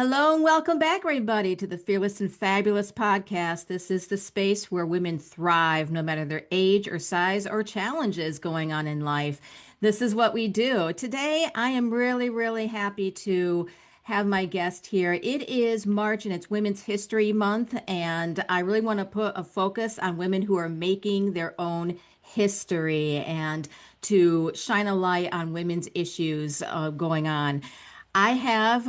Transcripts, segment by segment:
Hello and welcome back, everybody, to the Fearless and Fabulous podcast. This is the space where women thrive no matter their age or size or challenges going on in life. This is what we do. Today, I am really, really happy to have my guest here. It is March and it's Women's History Month, and I really want to put a focus on women who are making their own history and to shine a light on women's issues going on. I have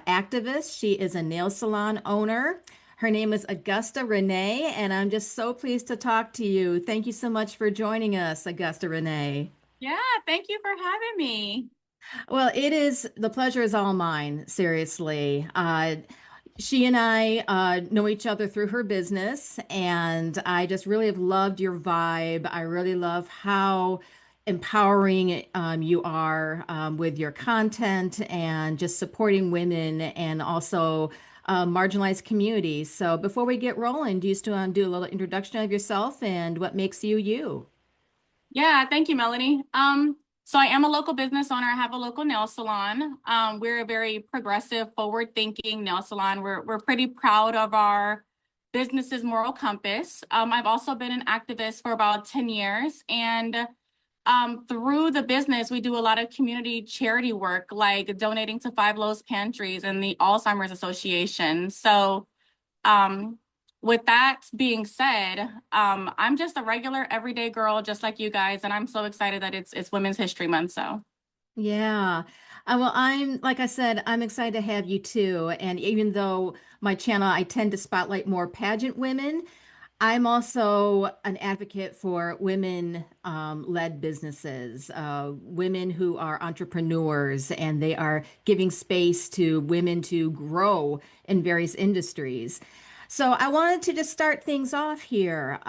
activist. She is a nail salon owner. Her name is Augusta Renee, and I'm just so pleased to talk to you. Thank you so much for joining us, Augusta Renee. Yeah, thank you for having me. Well, it is the pleasure is all mine, seriously. She and I know each other through her business, and I just really have loved your vibe. I really love how empowering you are with your content and just supporting women and also marginalized communities. So, before we get rolling, do you still want to do a little introduction of yourself and what makes you you? Yeah, thank you, Melanie. So I am a local business owner. I have a local nail salon. We're a very progressive, forward-thinking nail salon. We're pretty proud of our business's moral compass. I've also been an activist for about 10 years, and through the business, we do a lot of community charity work, like donating to Five Loaves Pantries and the Alzheimer's Association. So Um, with that being said, I'm just a regular everyday girl, just like you guys, and I'm so excited that it's Women's History Month. So Yeah. Well, I'm, like I said, I'm excited to have you too. And even though my channel, I tend to spotlight more pageant women, I'm also an advocate for women led businesses, women who are entrepreneurs, and they are giving space to women to grow in various industries. So I wanted to just start things off here.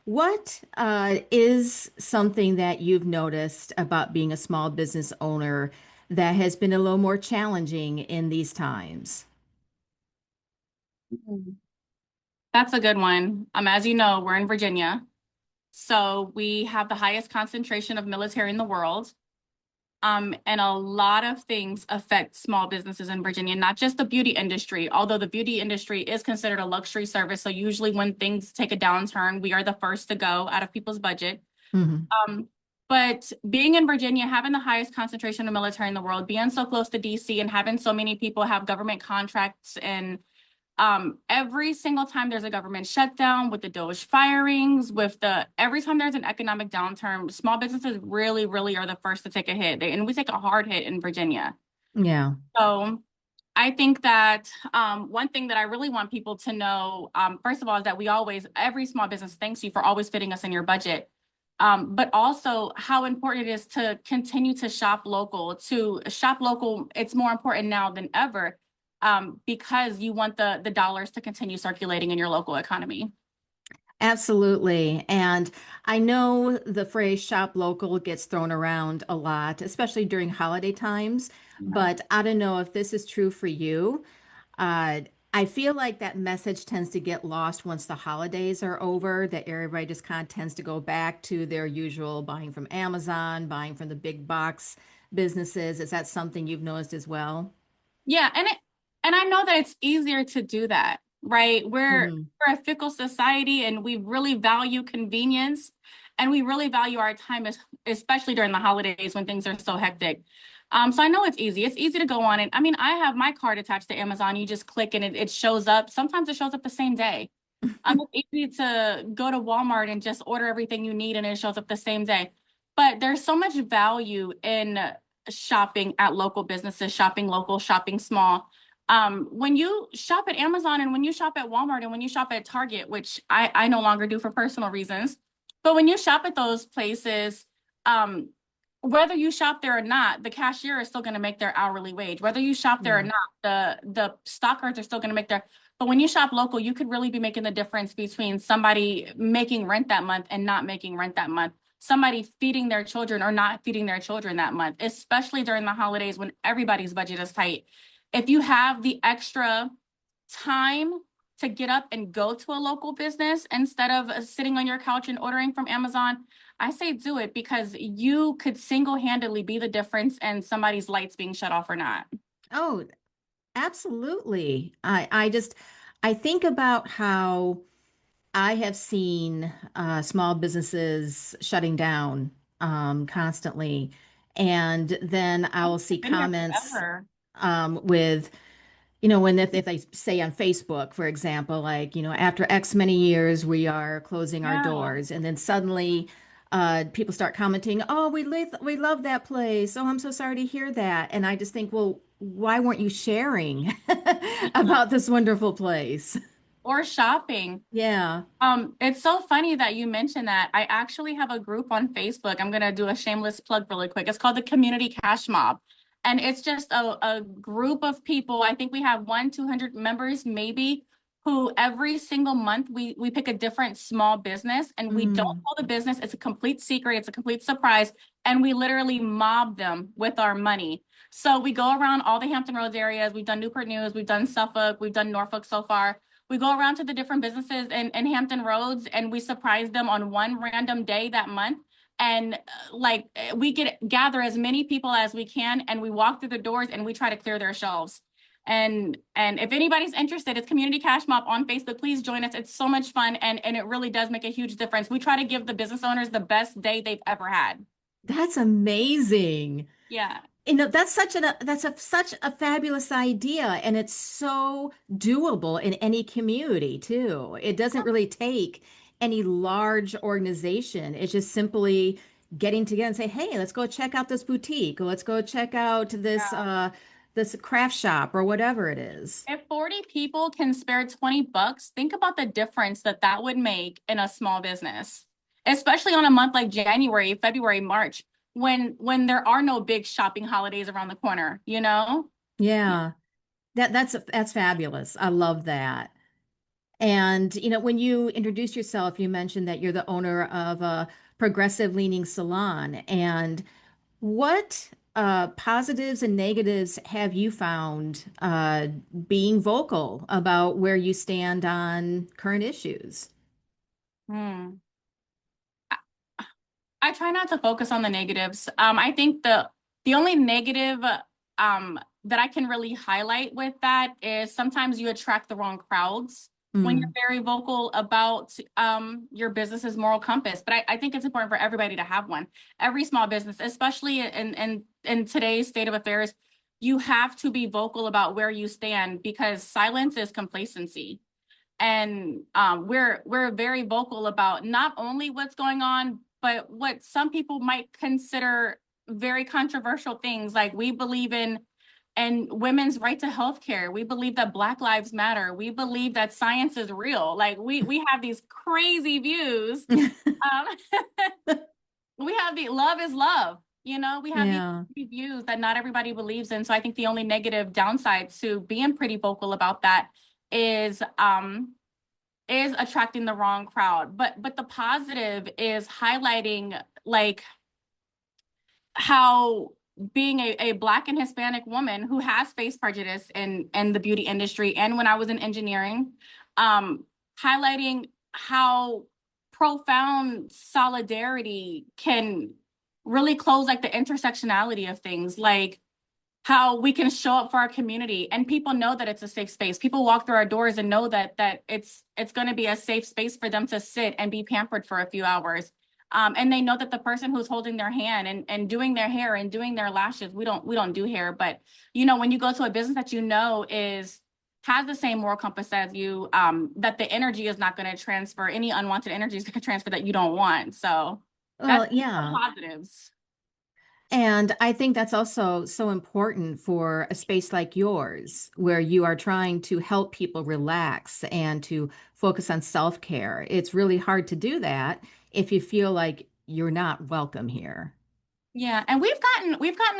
What is something that you've noticed about being a small business owner that has been a little more challenging in these times? Mm. That's a good one. As you know, we're in Virginia, so we have the highest concentration of military in the world. And a lot of things affect small businesses in Virginia, not just the beauty industry, although the beauty industry is considered a luxury service. So usually when things take a downturn, we are the first to go out of people's budget. Hmm. Um, but being in Virginia, having the highest concentration of military in the world, being so close to DC and having so many people have government contracts and every single time there's a government shutdown with the Doge firings, every time there's an economic downturn, small businesses really, really are the first to take a hit. And we take a hard hit in Virginia. Yeah. So I think that one thing that I really want people to know, first of all, is that every small business thanks you for always fitting us in your budget. But also how important it is to continue to shop local. To shop local, it's more important now than ever, because you want the dollars to continue circulating in your local economy. Absolutely. And I know the phrase shop local gets thrown around a lot, especially during holiday times, Yeah. but I don't know if this is true for you. Uh, I feel like that message tends to get lost once the holidays are over, that everybody just kind of tends to go back to their usual buying from Amazon, buying from the big box businesses. Is that something you've noticed as well? Yeah, and I know that it's easier to do that, right? Hmm. We're a fickle society and we really value convenience and we really value our time, especially during the holidays when things are so hectic. So I know it's easy. It's easy to go on it. I mean, I have my card attached to Amazon. You just click and it shows up. Sometimes it shows up the same day. It's easy to go to Walmart and just order everything you need and it shows up the same day. But there's so much value in shopping at local businesses, shopping local, shopping small. When you shop at Amazon and when you shop at Walmart and when you shop at Target, which I no longer do for personal reasons, but when you shop at those places, um, whether you shop there or not, the cashier is still going to make their hourly wage. Whether you shop there or Yeah. not, the stockers are still going to make their. But when you shop local, you could really be making the difference between somebody making rent that month and not making rent that month, somebody feeding their children or not feeding their children that month, especially during the holidays when everybody's budget is tight. If you have the extra time to get up and go to a local business instead of sitting on your couch and ordering from Amazon, I say do it because you could single-handedly be the difference in somebody's lights being shut off or not. Oh, Absolutely. I think about how I have seen small businesses shutting down constantly. And then I will see I've been here comments forever. with, when if they say on Facebook, for example, like, after X many years, we are closing our Yeah. doors. And then suddenly people start commenting, oh, we love that place. Oh, I'm so sorry to hear that. And I just think, well, why weren't you sharing about this wonderful place? Or shopping. Yeah. It's so funny that you mentioned that. I actually have a group on Facebook. I'm gonna do a shameless plug really quick. It's called the Community Cash Mob. And it's just a group of people. I think we have 200 members maybe, who every single month we pick a different small business and we don't Mm. tell the business. It's a complete secret, it's a complete surprise, and we literally mob them with our money. So we go around all the Hampton Roads areas. We've done Newport News, we've done Suffolk, we've done Norfolk so far. We go around to the different businesses in Hampton Roads and we surprise them on one random day that month. And we get gather as many people as we can and we walk through the doors and we try to clear their shelves. And if anybody's interested, it's Community Cash Mop on Facebook. Please join us. It's so much fun and it really does make a huge difference. We try to give the business owners the best day they've ever had. That's amazing. Yeah. That's such a fabulous idea, and it's so doable in any community too. It doesn't really take any large organization. It's just simply getting together and say, "Hey, let's go check out this boutique, or let's go check out this craft shop or whatever it is." If 40 people can spare $20, think about the difference that that would make in a small business, especially on a month like January, February, March, when there are no big shopping holidays around the corner, you know? Yeah. That's fabulous. I love that. And, when you introduced yourself, you mentioned that you're the owner of a progressive leaning salon. And what positives and negatives have you found being vocal about where you stand on current issues? Hmm. I try not to focus on the negatives. I think the only negative that I can really highlight with that is sometimes you attract the wrong crowds when you're Mm, very vocal about your business's moral compass. But I think it's important for everybody to have one. Every small business, especially in today's state of affairs, you have to be vocal about where you stand because silence is complacency. And we're very vocal about not only what's going on, but what some people might consider very controversial things. Like we believe in and women's right to health care. We believe that Black Lives Matter. We believe that science is real. Like we have these crazy views. We have the love is love. You know, we have these yeah. views that not everybody believes in. So I think the only negative downside to being pretty vocal about that is attracting the wrong crowd. But the positive is highlighting like how being a Black and Hispanic woman who has faced prejudice in the beauty industry and when I was in engineering, um, highlighting how profound solidarity can really close like the intersectionality of things. Like how we can show up for our community and people know that it's a safe space. People walk through our doors and know that it's going to be a safe space for them to sit and be pampered for a few hours. And they know that the person who's holding their hand and doing their hair and doing their lashes, we don't do hair, but you know, when you go to a business that you know has the same moral compass as you, that the energy is not going to transfer, any unwanted energy is going to transfer that you don't want. So that's Well, the yeah. positives. And I think that's also so important for a space like yours, where you are trying to help people relax and to focus on self-care. It's really hard to do that if you feel like you're not welcome here. Yeah, and we've gotten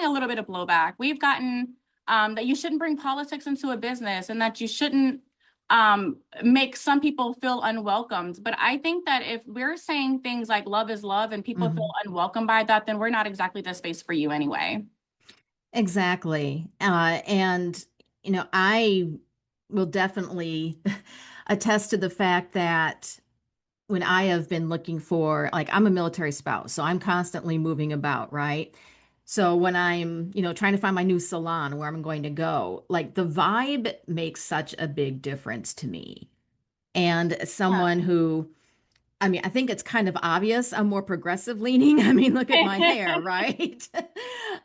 a little bit of blowback. We've gotten that you shouldn't bring politics into a business and that you shouldn't make some people feel unwelcomed. But I think that if we're saying things like love is love and people feel Mhm. unwelcome by that, then we're not exactly the space for you anyway. Exactly. And, I will definitely attest to the fact that when I have been looking for, like, I'm a military spouse, so I'm constantly moving about, right? So when I'm, trying to find my new salon where I'm going to go, like the vibe makes such a big difference to me. And as someone who, I mean, I think it's kind of obvious I'm more progressive leaning. I mean, look at my hair, right?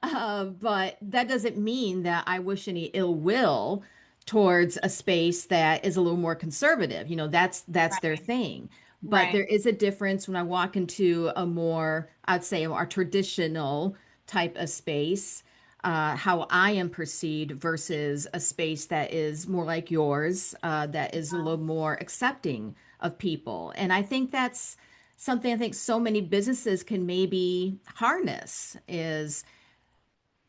But that doesn't mean that I wish any ill will towards a space that is a little more conservative. That's their Right, thing. But right, there is a difference when I walk into a more, I'd say, a more traditional type of space, how I am perceived versus a space that is more like yours, that is a little more accepting of people. And I think that's something I think so many businesses can maybe harness is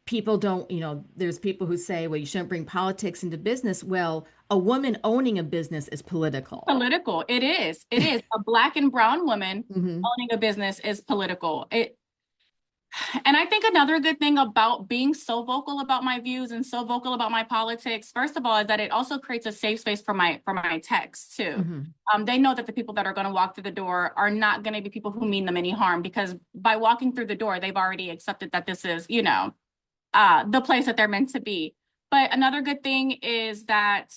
people don't, there's people who say, well, you shouldn't bring politics into business. Well, a woman owning a business is political. political. It is. It is. A Black and brown woman Hmm. owning a business is political. And I think another good thing about being so vocal about my views and so vocal about my politics, first of all, is that it also creates a safe space for my texts too. Hmm. They know that the people that are going to walk through the door are not going to be people who mean them any harm, because by walking through the door, they've already accepted that this is, the place that they're meant to be. But another good thing is that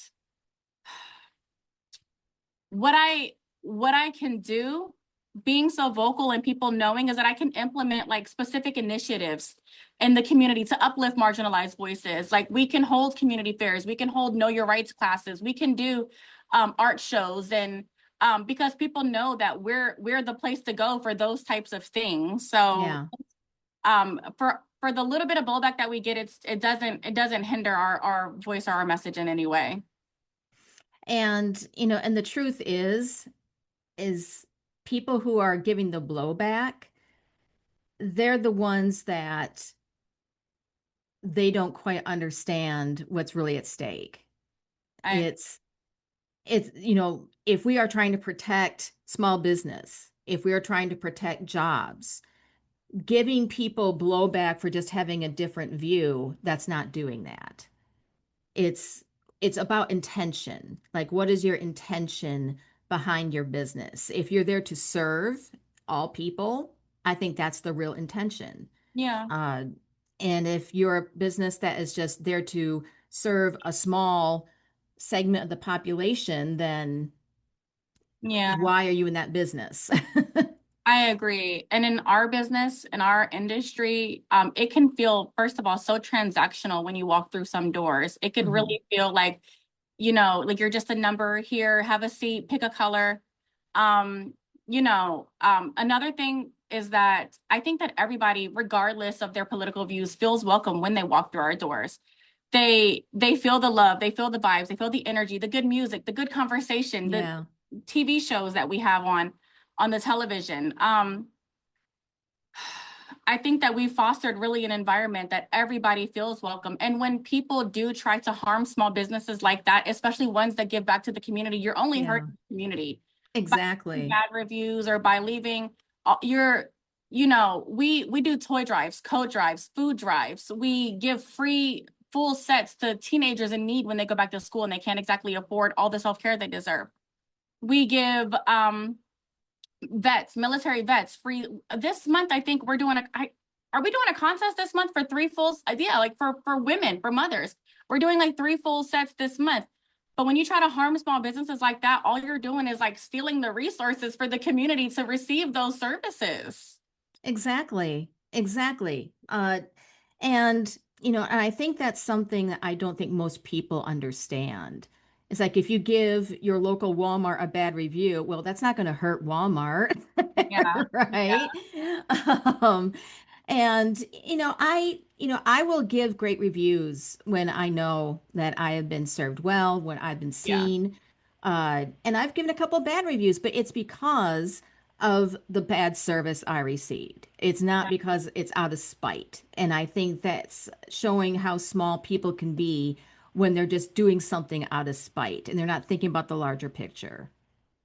what I can do, being so vocal and people knowing, is that I can implement like specific initiatives in the community to uplift marginalized voices. Like we can hold community fairs, we can hold know your rights classes, we can do art shows, and because people know that we're the place to go for those types of things. So Yeah. for the little bit of blowback that we get, it doesn't hinder our voice or our message in any way. And, and the truth is people who are giving the blowback, they're the ones that they don't quite understand what's really at stake. I agree. It's if we are trying to protect small business, if we are trying to protect jobs, giving people blowback for just having a different view, that's not doing that. It's it's about intention. Like what is your intention behind your business? If you're there to serve all people, I think that's the real intention. Yeah, Uh, and if you're a business that is just there to serve a small segment of the population, then yeah. why are you in that business? I agree. And in our business, in our industry, it can feel, first of all, so transactional when you walk through some doors. It could Hmm. really feel like, like you're just a number here, have a seat, pick a color. Another thing is that I think that everybody, regardless of their political views, feels welcome when they walk through our doors. They feel the love, they feel the vibes, they feel the energy, the good music, the good conversation, the Yeah, TV shows that we have on the television. I think that we fostered really an environment that everybody feels welcome. And when people do try to harm small businesses like that, especially ones that give back to the community, you're only yeah, hurting the community by leaving exactly. bad reviews or by leaving your, we do toy drives, coat drives, food drives. We give free full sets to teenagers in need when they go back to school and they can't exactly afford all the self-care they deserve. We give vets, military vets, free this month. I think are we doing a contest this month for three full? Yeah, like for women, for mothers, we're doing like three full sets this month. But when you try to harm small businesses like that, all you're doing is like stealing the resources for the community to receive those services. Exactly. Exactly. And I think that's something that I don't think most people understand. It's like if you give your local Walmart a bad review, well, that's not going to hurt Walmart, Yeah, yeah, right? Um, and I will give great reviews when I know that I have been served well, when I've been yeah, seen. And I've given a couple bad reviews, but it's because of the bad service I received. It's not yeah. because it's out of spite. And I think that's showing how small people can be when they're just doing something out of spite and they're not thinking about the larger picture.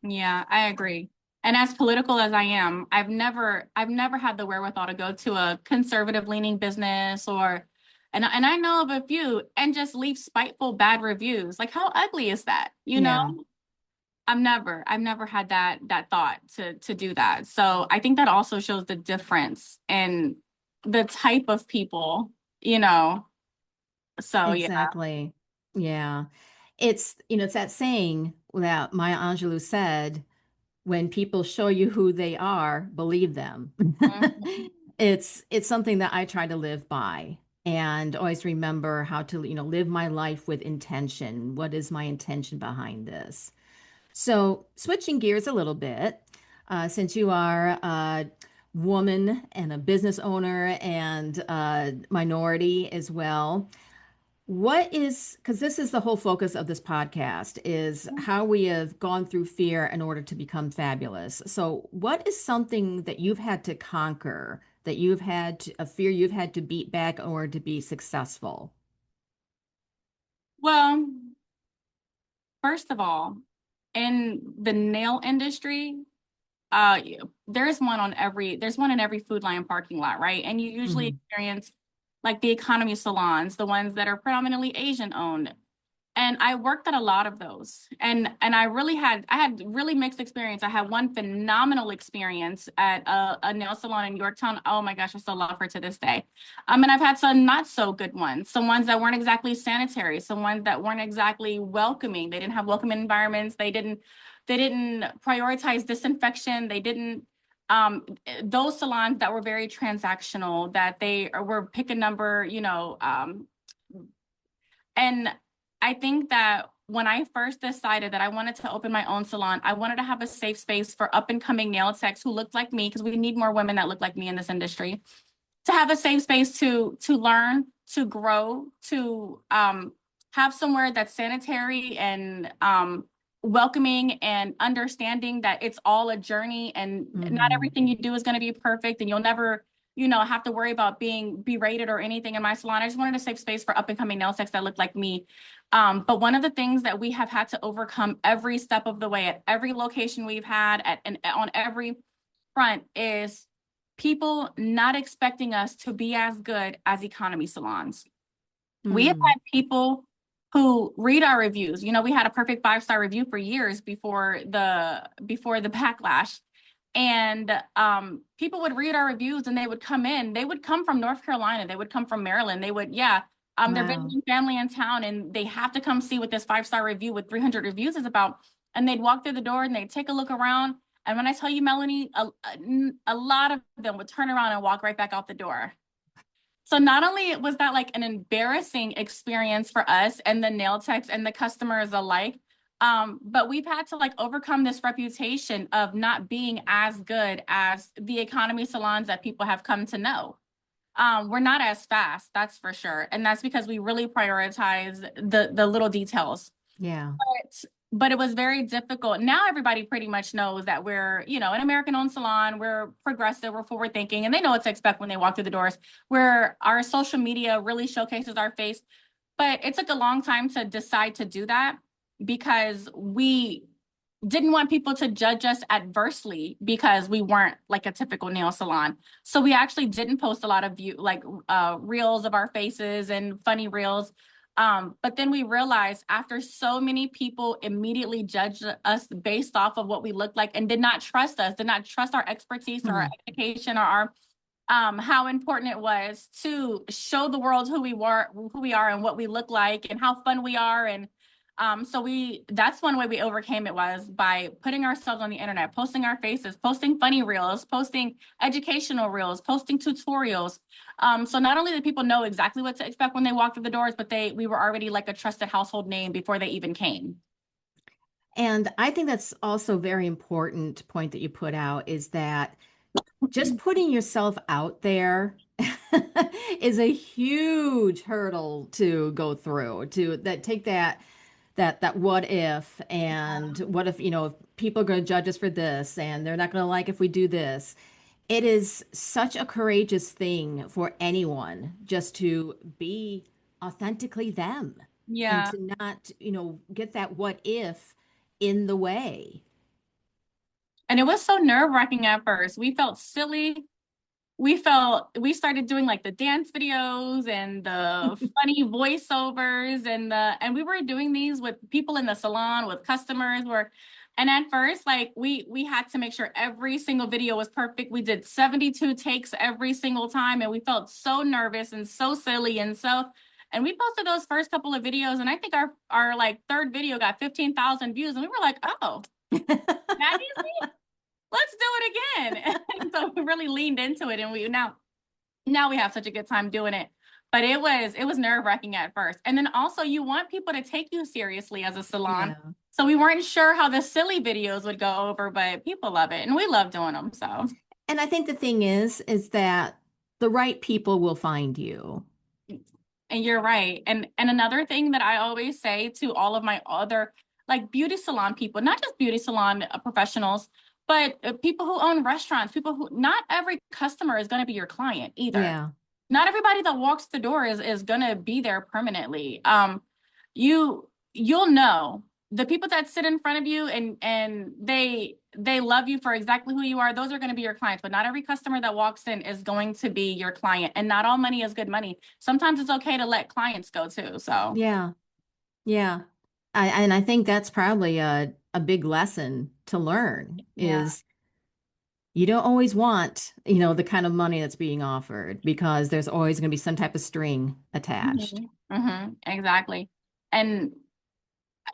Yeah, I agree. And as political as I am, I've never had the wherewithal to go to a conservative leaning business and I know of a few and just leave spiteful bad reviews. Like how ugly is that? Yeah. I've never had that thought to do that. So I think that also shows the difference the type of people, you know. So yeah. Exactly. Yeah. It's that saying that Maya Angelou said, when people show you who they are, believe them. Mhm. It's something that I try to live by and always remember how to, live my life with intention. What is my intention behind this? So, switching gears a little bit, since you are a woman and a business owner and a minority as well, because this is the whole focus of this podcast, is how we have gone through fear in order to become fabulous. So, what is something that you've had to conquer, that a fear you've had to beat back in order to be successful? Well, first of all, in the nail industry, uh, there's one in every Food Lion parking lot, right? And you usually Hmm. experience like the economy salons, the ones that are predominantly Asian owned. And I worked at a lot of those. And I had really mixed experience. I had one phenomenal experience at a nail salon in Yorktown. Oh my gosh, I still love her to this day. And I've had some not so good ones, some ones that weren't exactly sanitary, some ones that weren't exactly welcoming. They didn't have welcoming environments. They didn't prioritize disinfection. They didn't those salons that were very transactional, that they were pick a number, and I think that when I first decided that I wanted to open my own salon, I wanted to have a safe space for up and coming nail techs who looked like me, because we need more women that look like me in this industry, to have a safe space to learn, to grow, to have somewhere that's sanitary and welcoming and understanding that it's all a journey and not Hmm. everything you do is going to be perfect and you'll never, have to worry about being berated or anything in my salon. I just wanted a safe space for up and coming nail techs that look like me. But one of the things that we have had to overcome every step of the way at every location we've had at and on every front is people not expecting us to be as good as economy salons. We have Hmm. had people who read our reviews. We had a perfect 5-star review for years before the backlash. And people would read our reviews and they would come in. They would come from North Carolina. They would come from Maryland. They're Wow. visiting family in town and they have to come see what this 5-star review with 300 reviews is about. And they'd walk through the door and they'd take a look around. And when I tell you, Melanie, a lot of them would turn around and walk right back out the door. So not only was that like an embarrassing experience for us and the nail techs and the customers alike, but we've had to like overcome this reputation of not being as good as the economy salons that people have come to know. We're not as fast, that's for sure. And that's because we really prioritize the little details. Yeah. But it was very difficult. Now everybody pretty much knows that we're, an American-owned salon, we're progressive, we're forward-thinking, and they know what to expect when they walk through the doors. Where our social media really showcases our face. But it took a long time to decide to do that because we didn't want people to judge us adversely because we weren't like a typical nail salon. So we actually didn't post a lot of reels of our faces and funny reels. But then we realized after so many people immediately judged us based off of what we looked like and did not trust us, did not trust our expertise or our Hmm. education or our how important it was to show the world who we are and what we look like and how fun we are. And that's one way we overcame it, was by putting ourselves on the internet, posting our faces, posting funny reels, posting educational reels, posting tutorials. So not only did people know exactly what to expect when they walked through the doors, but we were already like a trusted household name before they even came. And I think that's also a very important point that you put out, is that just putting yourself out there is a huge hurdle to go through, to that take that what if, and what if, if people are going to judge us for this and they're not going to like if we do this. It is such a courageous thing for anyone just to be authentically them and Yeah. to not, get that what if in the way. And it was so nerve-wracking at first. We felt silly. We started doing like the dance videos and the funny voiceovers and we were doing these with people in the salon, with customers, And at first, like we had to make sure every single video was perfect. We did 72 takes every single time, and we felt so nervous and so silly and we posted those first couple of videos, and I think our like third video got 15,000 views, and we were like, oh, that easy? Let's do it again. And so we really leaned into it, and we now we have such a good time doing it. But it was nerve-wracking at first. And then also you want people to take you seriously as a salon. Yeah. So we weren't sure how the silly videos would go over, but people love it and we love doing them. So, And I think the thing is that the right people will find you. and you're right. And another thing that I always say to all of my other like beauty salon people, not just beauty salon professionals, but people who own restaurants, people who not every customer is going to be your client either. Yeah. Not everybody that walks the door is going to be there permanently. You'll know the people that sit in front of you and they love you for exactly who you are. Those are going to be your clients, but not every customer that walks in is going to be your client, and not all money is good money. Sometimes it's okay to let clients go too. So Yeah. Yeah. I think that's probably a big lesson to learn yeah. is you don't always want, the kind of money that's being offered because there's always going to be some type of string attached. Exactly. And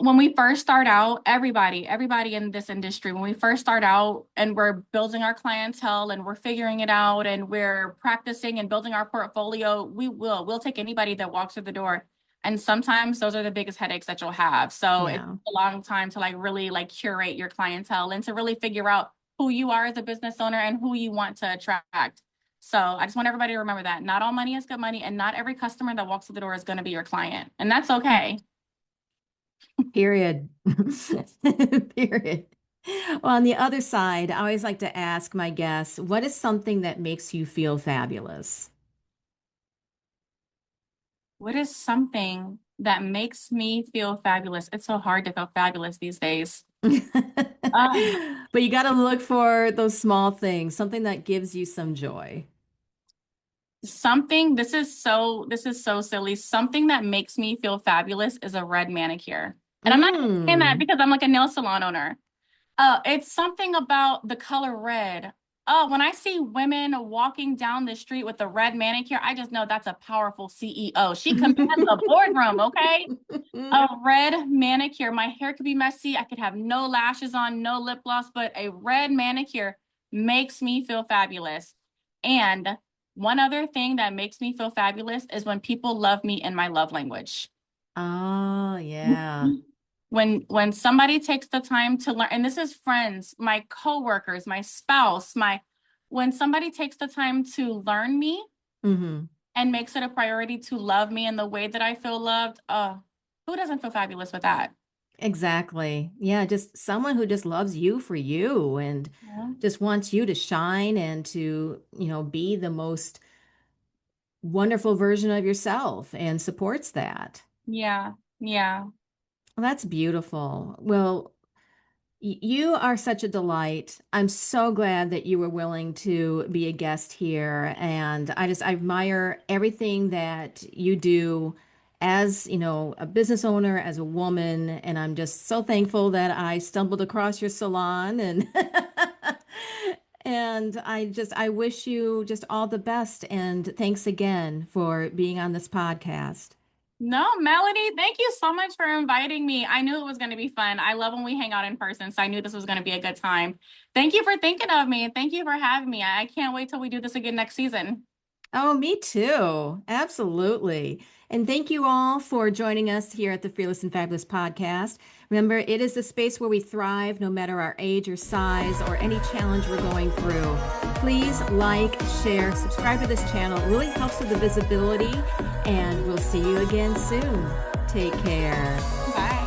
when we first start out, everybody in this industry, when we first start out and we're building our clientele and we're figuring it out and we're practicing and building our portfolio, we'll take anybody that walks through the door. And sometimes those are the biggest headaches that you'll have. So it's Yeah. a long time to like really like curate your clientele and to really figure out who you are as a business owner and who you want to attract. So I just want everybody to remember that not all money is good money, and not every customer that walks through the door is going to be your client. And that's okay. Period. Period. Well, on the other side, I always like to ask my guests, what is something that makes you feel fabulous? What is something that makes me feel fabulous? It's so hard to feel fabulous these days. Uh, But you got to look for those small things, something that gives you some joy. this is so silly. Something that makes me feel fabulous is a red manicure. And I'm not just saying that Mm. because I'm like a nail salon owner. It's something about the color red. Oh, when I see women walking down the street with a red manicure, I just know that's a powerful CEO. She commands the boardroom, okay? A red manicure. My hair could be messy. I could have no lashes on, no lip gloss, but a red manicure makes me feel fabulous. And one other thing that makes me feel fabulous is when people love me in my love language. Oh, yeah. When somebody takes the time to learn, and this is friends, my coworkers, my spouse, when somebody takes the time to learn me Hmm. and makes it a priority to love me in the way that I feel loved, who doesn't feel fabulous with that? Exactly. Yeah, just someone who just loves you for you and Yeah. just wants you to shine and to, be the most wonderful version of yourself and supports that. Yeah. Yeah. Well, that's beautiful. Well, you are such a delight. I'm so glad that you were willing to be a guest here. And I admire everything that you do as, a business owner, as a woman. And I'm just so thankful that I stumbled across your salon and and I wish you just all the best. And thanks again for being on this podcast. No, Melody, thank you so much for inviting me. I knew it was going to be fun. I love when we hang out in person, so I knew this was going to be a good time. Thank you for thinking of me, and thank you for having me. I can't wait till we do this again next season. Oh, me too. Absolutely. And thank you all for joining us here at the Fearless and Fabulous podcast. Remember, it is the space where we thrive no matter our age or size or any challenge we're going through. Please like, share, subscribe to this channel. It really helps with the visibility. And we'll see you again soon. Take care. Bye.